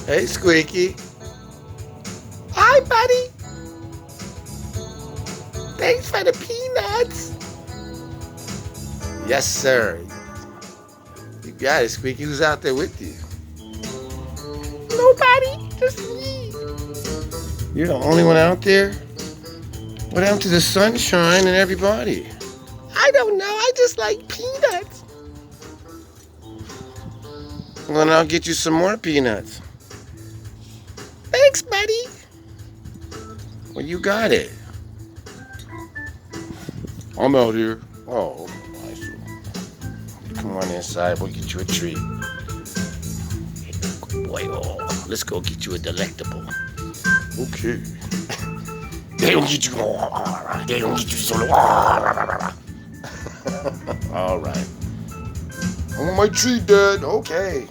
Hey, Squeaky. Hi, buddy. Thanks for the peanuts. Yes, sir. You got it, Squeaky. Who's out there with you? Nobody. Just me. You're the only one out there? What happened to the sunshine and everybody? I don't know. I just like peanuts. Well, then I'll get you some more peanuts. Thanks, buddy. Well, you got it. I'm out here. Oh, I see. Come on inside. We'll get you a treat. Good boy. Oh, let's go get you a delectable. Okay. They don't get you. They don't get you so. All right. I want my treat, Dad. Okay.